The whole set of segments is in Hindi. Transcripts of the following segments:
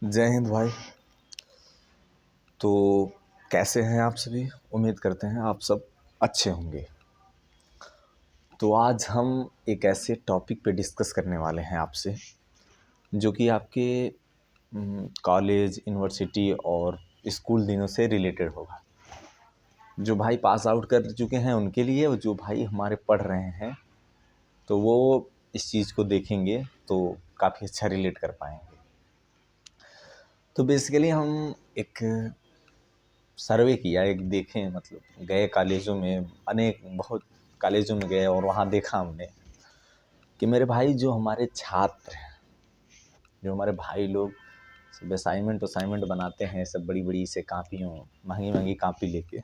जय हिंद भाई। तो कैसे हैं आप सभी? उम्मीद करते हैं आप सब अच्छे होंगे। तो आज हम एक ऐसे टॉपिक पे डिस्कस करने वाले हैं आपसे जो कि आपके कॉलेज, यूनिवर्सिटी और स्कूल दिनों से रिलेटेड होगा। जो भाई पास आउट कर चुके हैं उनके लिए, और जो भाई हमारे पढ़ रहे हैं तो वो इस चीज़ को देखेंगे तो काफ़ी अच्छा रिलेट कर पाएंगे। तो बेसिकली हम एक सर्वे किया, एक देखें, मतलब गए कॉलेजों में, अनेक बहुत कॉलेजों में गए और वहाँ देखा हमने कि मेरे भाई जो हमारे छात्र हैं, जो हमारे भाई लोग सब असाइनमेंट बनाते हैं, सब बड़ी बड़ी से कापियों, महंगी महंगी कापी लेके,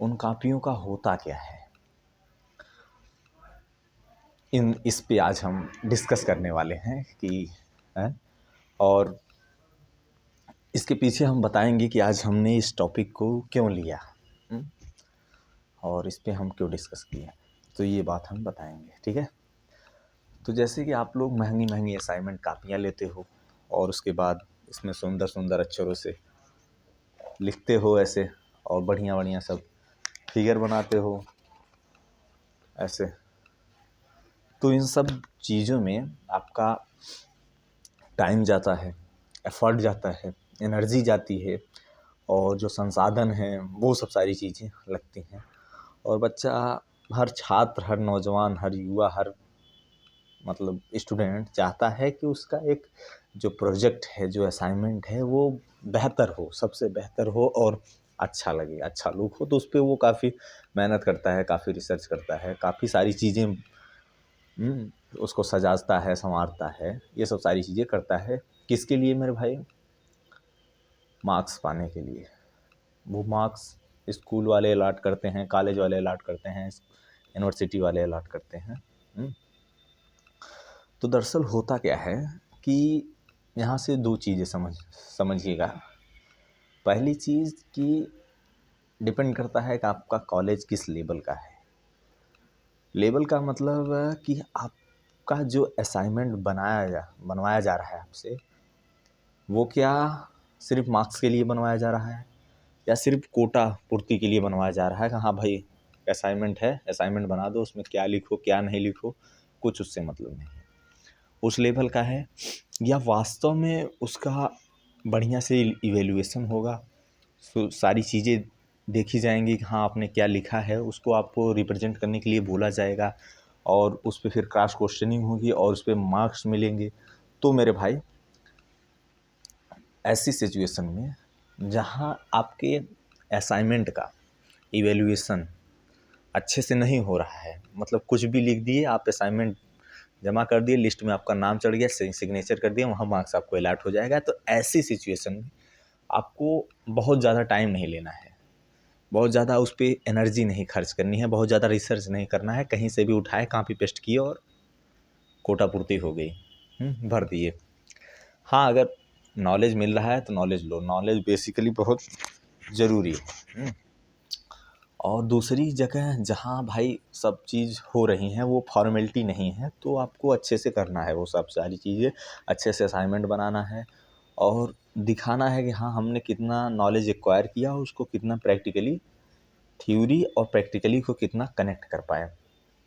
उन कापियों का होता क्या है, इस पे आज हम डिस्कस करने वाले हैं कि है? और इसके पीछे हम बताएंगे कि आज हमने इस टॉपिक को क्यों लिया और इस पे हम क्यों डिस्कस किए, तो ये बात हम बताएंगे। ठीक है। तो जैसे कि आप लोग महंगी महंगी असाइनमेंट कापियाँ लेते हो और उसके बाद इसमें सुंदर सुंदर अक्षरों से लिखते हो ऐसे, और बढ़िया बढ़िया सब फिगर बनाते हो ऐसे, तो इन सब चीज़ों में आपका टाइम जाता है, एफर्ट जाता है, एनर्जी जाती है, और जो संसाधन हैं वो सब सारी चीज़ें लगती हैं। और बच्चा, हर छात्र, हर नौजवान, हर युवा, हर मतलब स्टूडेंट चाहता है कि उसका एक जो प्रोजेक्ट है, जो असाइनमेंट है, वो बेहतर हो, सबसे बेहतर हो और अच्छा लगे, अच्छा लुक हो। तो उस पर वो काफ़ी मेहनत करता है, काफ़ी रिसर्च करता है, काफ़ी सारी चीज़ें उसको सजाता है, संवारता है, ये सब सारी चीज़ें करता है। किसके लिए मेरे भाई? मार्क्स पाने के लिए। वो मार्क्स स्कूल वाले अलाट करते हैं, कॉलेज वाले अलाट करते हैं, यूनिवर्सिटी वाले अलाट करते हैं। तो दरअसल होता क्या है कि यहाँ से दो चीज़ें समझिएगा। पहली चीज़ कि डिपेंड करता है कि आपका कॉलेज किस लेवल का है। लेवल का मतलब कि आपका जो असाइनमेंट बनवाया जा रहा है आपसे, वो क्या सिर्फ मार्क्स के लिए बनवाया जा रहा है, या सिर्फ कोटा पूर्ति के लिए बनवाया जा रहा है कि हाँ भाई असाइनमेंट है, असाइनमेंट बना दो, उसमें क्या लिखो क्या नहीं लिखो कुछ उससे मतलब नहीं, उस लेवल का है, या वास्तव में उसका बढ़िया से इवेल्युएशन होगा, सारी चीज़ें देखी जाएंगी कि हाँ आपने क्या लिखा है, उसको आपको रिप्रेजेंट करने के लिए बोला जाएगा, और उस पर फिर क्रॉस क्वेश्चनिंग होगी और उस पर मार्क्स मिलेंगे। तो मेरे भाई, ऐसी सिचुएशन में जहाँ आपके असाइनमेंट का इवेल्युएशन अच्छे से नहीं हो रहा है, मतलब कुछ भी लिख दिए आप, असाइनमेंट जमा कर दिए, लिस्ट में आपका नाम चढ़ गया, सिग्नेचर कर दिया, वहाँ मार्क्स आपको अलॉट हो जाएगा। तो ऐसी सिचुएशन में आपको बहुत ज़्यादा टाइम नहीं लेना है, बहुत ज़्यादा उस पर एनर्जी नहीं खर्च करनी है, बहुत ज़्यादा रिसर्च नहीं करना है, कहीं से भी उठाए, कॉपी पेस्ट किए और कोटा पूर्ति हो गई, भर दिए। हाँ, अगर नॉलेज मिल रहा है तो नॉलेज लो, नॉलेज बेसिकली बहुत ज़रूरी है। और दूसरी जगह जहाँ भाई सब चीज़ हो रही हैं वो फॉर्मेलिटी नहीं है, तो आपको अच्छे से करना है वो सब सारी चीज़ें, अच्छे से असाइनमेंट बनाना है और दिखाना है कि हाँ हमने कितना नॉलेज एक्वायर किया, उसको कितना प्रैक्टिकली, थ्योरी और प्रैक्टिकली को कितना कनेक्ट कर पाए।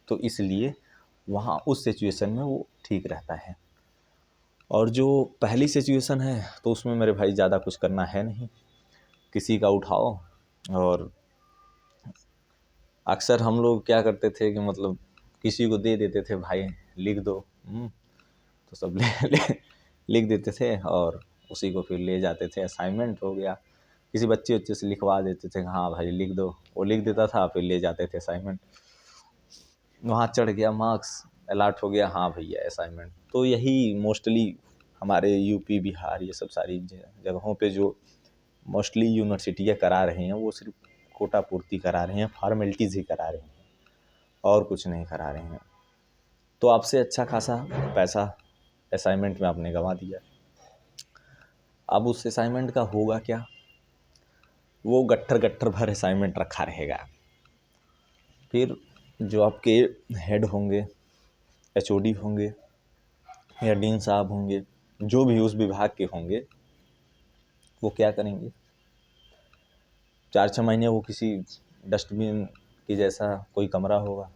तो इसलिए वहाँ उस सिचुएशन में वो ठीक रहता है। और जो पहली सिचुएशन है तो उसमें मेरे भाई ज़्यादा कुछ करना है नहीं, किसी का उठाओ, और अक्सर हम लोग क्या करते थे कि मतलब किसी को दे देते थे, भाई लिख दो, तो सब लिख देते थे और उसी को फिर ले जाते थे, असाइनमेंट हो गया। किसी बच्चे से लिखवा देते थे, हाँ भाई लिख दो, वो लिख देता था, फिर ले जाते थे असाइनमेंट, वहाँ चढ़ गया, मार्क्स अलॉट हो गया, हाँ भैया असाइनमेंट। तो यही मोस्टली हमारे यूपी, बिहार, ये सब सारी जगहों पे जो मोस्टली यूनिवर्सिटियाँ करा रही हैं, वो सिर्फ कोटा पूर्ति करा रहे हैं, फॉर्मेलिटीज़ ही करा रहे हैं और कुछ नहीं करा रहे हैं। तो आपसे अच्छा खासा पैसा असाइनमेंट में आपने गंवा दिया। अब उस असाइनमेंट का होगा क्या? वो गट्ठर गट्ठर भर असाइनमेंट रखा रहेगा। फिर जो आपके हेड होंगे, एचओडी होंगे या डीन साहब होंगे, जो भी उस विभाग के होंगे वो क्या करेंगे, 4-6 महीने वो किसी डस्टबिन के जैसा कोई कमरा होगा,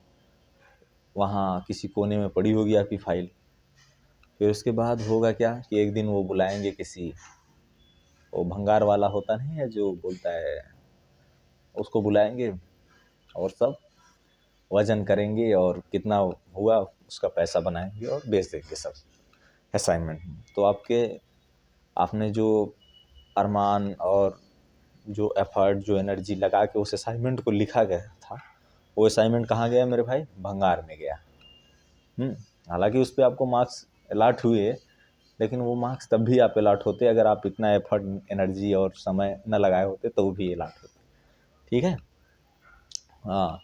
वहाँ किसी कोने में पड़ी होगी आपकी फाइल। फिर उसके बाद होगा क्या कि एक दिन वो बुलाएंगे किसी, वो भंगार वाला होता नहीं है जो बोलता है, उसको बुलाएंगे और सब वजन करेंगे और कितना हुआ उसका पैसा बनाएंगे और बेच देंगे सब असाइनमेंट। तो आपने जो अरमान और जो एफर्ट जो एनर्जी लगा के उस असाइनमेंट को लिखा गया था, वो असाइनमेंट कहाँ गया मेरे भाई, भंगार में गया। हालांकि उस पर आपको मार्क्स अलाट हुए, लेकिन वो मार्क्स तब भी आप अलाट होते अगर आप इतना एफर्ट एनर्जी और समय न लगाए होते तो भी अलाट होते। ठीक है, हाँ।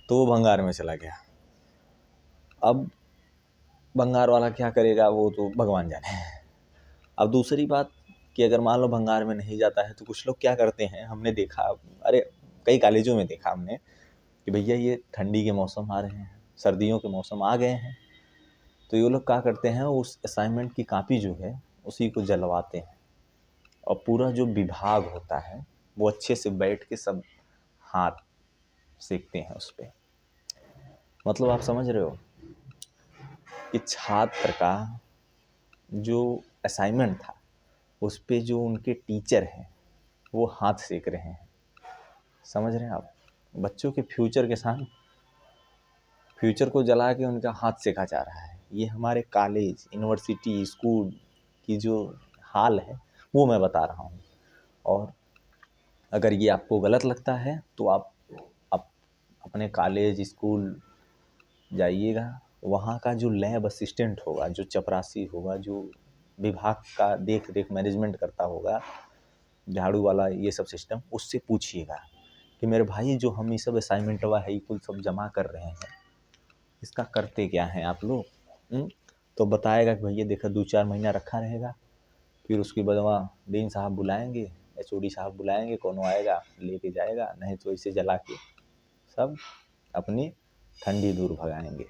तो वो भंगार में चला गया। अब भंगार वाला क्या करेगा वो तो भगवान जाने। अब दूसरी बात कि अगर मान लो भंगार में नहीं जाता है तो कुछ लोग क्या करते हैं, हमने देखा, अरे कई कॉलेजों में देखा हमने कि भैया ये ठंडी के मौसम आ रहे हैं, सर्दियों के मौसम आ गए हैं, तो ये लोग क्या करते हैं, उस असाइनमेंट की कॉपी जो है उसी को जलवाते हैं और पूरा जो विभाग होता है वो अच्छे से बैठ के सब हाथ सेकते हैं उस पर। मतलब आप समझ रहे हो कि छात्र का जो असाइनमेंट था उस पे जो उनके टीचर हैं वो हाथ सेक रहे हैं। समझ रहे हैं आप, बच्चों के फ्यूचर के साथ फ्यूचर को जला के उनका हाथ सेका जा रहा है। ये हमारे कॉलेज यूनिवर्सिटी स्कूल की जो हाल है वो मैं बता रहा हूँ। और अगर ये आपको गलत लगता है तो आप अपने कॉलेज स्कूल जाइएगा, वहाँ का जो लैब असिस्टेंट होगा, जो चपरासी होगा, जो विभाग का देख रेख मैनेजमेंट करता होगा, झाड़ू वाला ये सब सिस्टम, उससे पूछिएगा कि मेरे भाई जो हम ये सब असाइनमेंट हुआ है कुल सब जमा कर रहे हैं, इसका करते क्या हैं आप लोग। तो बताएगा कि भैया देखा 2-4 महीना रखा रहेगा, फिर उसके बाद वहाँ डीन साहब बुलाएंगे, एचओडी साहब बुलाएंगे, कौन आएगा लेके जाएगा, नहीं तो इसे जला के सब अपनी ठंडी दूर भगाएंगे।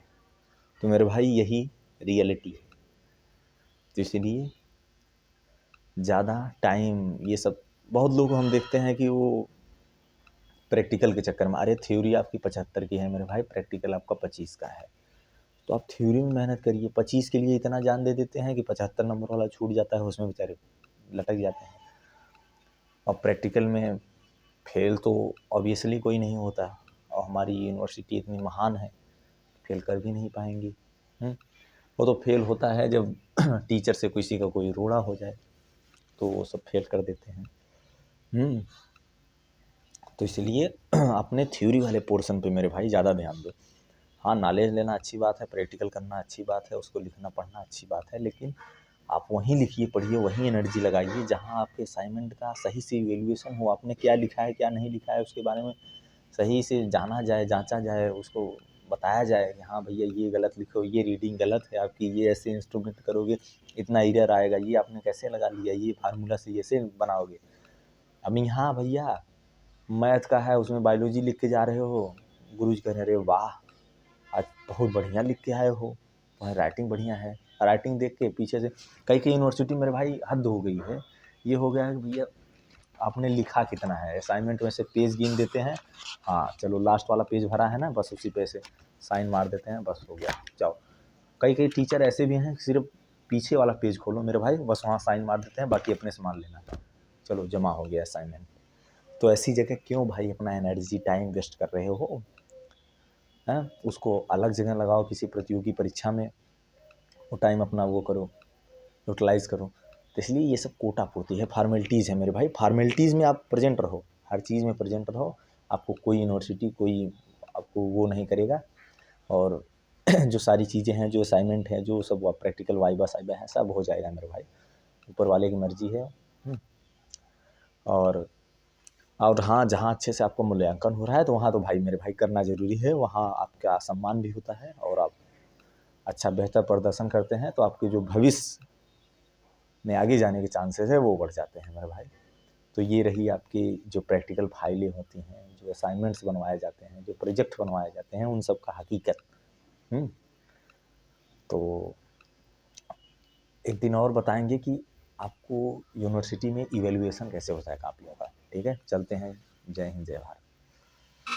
तो मेरे भाई यही रियलिटी है। तो इसलिए ज़्यादा टाइम ये सब, बहुत लोग हम देखते हैं कि वो प्रैक्टिकल के चक्कर में, अरे थ्योरी आपकी 75 की है मेरे भाई, प्रैक्टिकल आपका 25 का है, तो आप थ्योरी में मेहनत करिए। 25 के लिए इतना जान दे देते हैं कि 75 नंबर वाला छूट जाता है, उसमें बेचारे लटक जाते हैं। और प्रैक्टिकल में फेल तो ऑब्वियसली कोई नहीं होता, और हमारी यूनिवर्सिटी इतनी महान है, फेल कर भी नहीं पाएंगी। वो तो फेल होता है जब टीचर से किसी का कोई रोड़ा हो जाए, तो वो सब फेल कर देते हैं। तो इसलिए अपने थ्योरी वाले पोर्शन पे मेरे भाई ज़्यादा ध्यान दो। हाँ, नॉलेज लेना अच्छी बात है, प्रैक्टिकल करना अच्छी बात है, उसको लिखना पढ़ना अच्छी बात है, लेकिन आप वहीं लिखिए पढ़िए, वहीं एनर्जी लगाइए जहाँ आपके असाइनमेंट का सही से इवेल्युएशन हो, आपने क्या लिखा है क्या नहीं लिखा है उसके बारे में सही से जाना जाए, जांचा जाए, उसको बताया जाए कि हाँ भैया ये गलत लिखो, ये रीडिंग गलत है आपकी, ये ऐसे इंस्ट्रूमेंट करोगे इतना एरर आएगा, ये आपने कैसे लगा लिया, ये फार्मूला से ऐसे बनाओगे। अब यहाँ भैया मैथ का है, उसमें बायोलॉजी लिख के जा रहे हो, गुरुजी कह रहे अरे वाह आज बहुत बढ़िया लिख के आए हो, तुम्हारी राइटिंग बढ़िया है। राइटिंग देख के पीछे से कई यूनिवर्सिटी मेरे भाई हद हो गई है, ये हो गया है कि भैया आपने लिखा कितना है, असाइनमेंट में से पेज गिन देते हैं, हाँ चलो लास्ट वाला पेज भरा है ना, बस उसी पे से साइन मार देते हैं, बस हो गया जाओ। कई टीचर ऐसे भी हैं सिर्फ पीछे वाला पेज खोलो मेरे भाई, बस वहाँ साइन मार देते हैं, बाकी अपने से मान लेना, चलो जमा हो गया असाइनमेंट। तो ऐसी जगह क्यों भाई अपना एनर्जी टाइम वेस्ट कर रहे हो, हैं? उसको अलग जगह लगाओ, किसी प्रतियोगी परीक्षा में वो टाइम अपना वो करो, यूटिलाइज़ करो। तो इसलिए ये सब कोटा पूर्ति है, फॉर्मेलिटीज़ है मेरे भाई, फॉर्मेलिटीज़ में आप प्रेजेंट रहो, हर चीज़ में प्रेजेंट रहो, आपको कोई यूनिवर्सिटी कोई आपको वो नहीं करेगा। और जो सारी चीज़ें हैं, जो असाइनमेंट है, जो सब प्रैक्टिकल वाइवा साइबा है, सब हो जाएगा मेरे भाई, ऊपर वाले की मर्जी है। और हाँ, जहाँ अच्छे से आपको मूल्यांकन हो रहा है तो वहाँ तो भाई मेरे भाई करना ज़रूरी है, वहाँ आपका सम्मान भी होता है, और आप अच्छा बेहतर प्रदर्शन करते हैं तो आपके जो भविष्य में आगे जाने के चांसेस है वो बढ़ जाते हैं मेरे भाई। तो ये रही आपकी जो प्रैक्टिकल फाइलें होती हैं, जो असाइनमेंट्स बनवाए जाते हैं, जो प्रोजेक्ट बनवाए जाते हैं, उन सब का हकीकत। तो एक दिन और बताएंगे कि आपको यूनिवर्सिटी में इवैल्यूएशन कैसे होता है कापियों का। ठीक है, चलते हैं। जय हिंद, जय भारत।